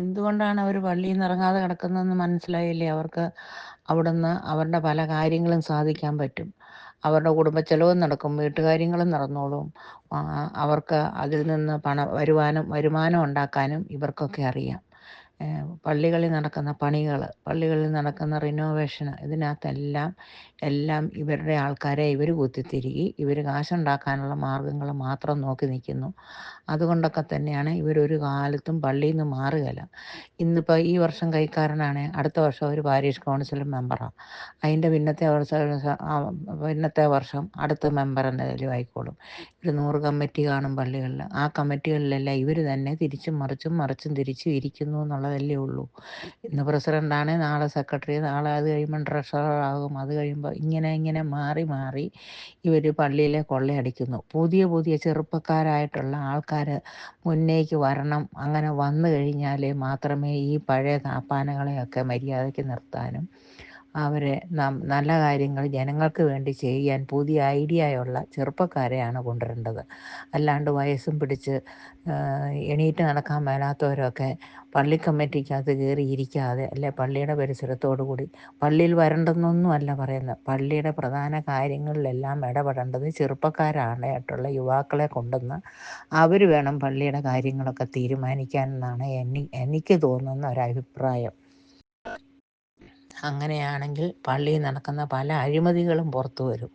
എന്തുകൊണ്ടാണ് അവർ പള്ളിയിൽ നിന്ന് ഇറങ്ങാതെ കിടക്കുന്നതെന്ന് മനസ്സിലായില്ലേ? അവർക്ക് അവിടുന്ന് അവരുടെ പല കാര്യങ്ങളും സാധിക്കാൻ പറ്റും. അവരുടെ കുടുംബച്ചെലവും നടക്കും, വീട്ടുകാര്യങ്ങളും നടന്നോളും. അവർക്ക് അതിൽ നിന്ന് വരുമാനം ഉണ്ടാക്കാനും ഇവർക്കൊക്കെ അറിയാം. പള്ളികളിൽ നടക്കുന്ന പണികൾ, പള്ളികളിൽ നടക്കുന്ന റിനോവേഷൻ, എല്ലാം ഇവരുടെ ആൾക്കാരെ ഇവർ കുത്തിത്തിരുകി ഇവർ കാശുണ്ടാക്കാനുള്ള മാർഗ്ഗങ്ങൾ മാത്രം നോക്കി നിൽക്കുന്നു. അതുകൊണ്ടൊക്കെ തന്നെയാണ് ഇവരൊരു കാലത്തും പള്ളിയിൽ നിന്ന് മാറുകയില്ല. ഇന്നിപ്പോൾ ഈ വർഷം കൈക്കാരനാണ്, അടുത്ത വർഷം ഒരു പാരീഷ് കൗൺസിൽ മെമ്പറാണ്. അതിൻ്റെ പിന്നത്തെ വർഷം അടുത്ത മെമ്പർ എന്തായാലും ആയിക്കോളും. ഒരു 100 കമ്മിറ്റി കാണും പള്ളികളിൽ. ആ കമ്മിറ്റികളിലെല്ലാം ഇവർ തന്നെ തിരിച്ചും മറിച്ചും തിരിച്ചും ഇരിക്കുന്നു എന്നുള്ളതല്ലേ ഉള്ളൂ. ഇന്ന് പ്രസിഡൻ്റാണ്, നാളെ സെക്രട്ടറി, നാളെ അത് കഴിയുമ്പം ട്രഷറർ ആകും, അത് കഴിയുമ്പോൾ ഇങ്ങനെ മാറി മാറി ഇവർ പള്ളിയിലെ കൊള്ളയടിക്കുന്നു. പുതിയ ചെറുപ്പക്കാരായിട്ടുള്ള ആൾക്കാർ മുന്നേക്ക് വരണം. അങ്ങനെ വന്നു കഴിഞ്ഞാലേ മാത്രമേ ഈ പഴയ താപ്പാനകളെയൊക്കെ മര്യാദയ്ക്ക് നിർത്താനും അവരെ നല്ല കാര്യങ്ങൾ ജനങ്ങൾക്ക് വേണ്ടി ചെയ്യാൻ പുതിയ ഐഡിയയുള്ള ചെറുപ്പക്കാരെയാണ് കൊണ്ടുവരേണ്ടത്. അല്ലാണ്ട് വയസ്സും പിടിച്ച് എണീറ്റ് നടക്കാൻ മേലാത്തവരൊക്കെ പള്ളി കമ്മിറ്റിക്കകത്ത് കയറി ഇരിക്കാതെ, അല്ലെ പള്ളിയുടെ പരിസരത്തോടു കൂടി, പള്ളിയിൽ വരണ്ടെന്നൊന്നും അല്ല പറയുന്നത്, പള്ളിയുടെ പ്രധാന കാര്യങ്ങളിലെല്ലാം ഇടപെടേണ്ടത് ചെറുപ്പക്കാരായിട്ടുള്ള യുവാക്കളെ കൊണ്ടുവന്ന് അവർ വേണം പള്ളിയുടെ കാര്യങ്ങളൊക്കെ തീരുമാനിക്കാൻ എന്നാണ് എനിക്ക് തോന്നുന്ന ഒരഭിപ്രായം. അങ്ങനെയാണെങ്കിൽ പള്ളിയിൽ നടക്കുന്ന പല അഴിമതികളും പുറത്തു വരും.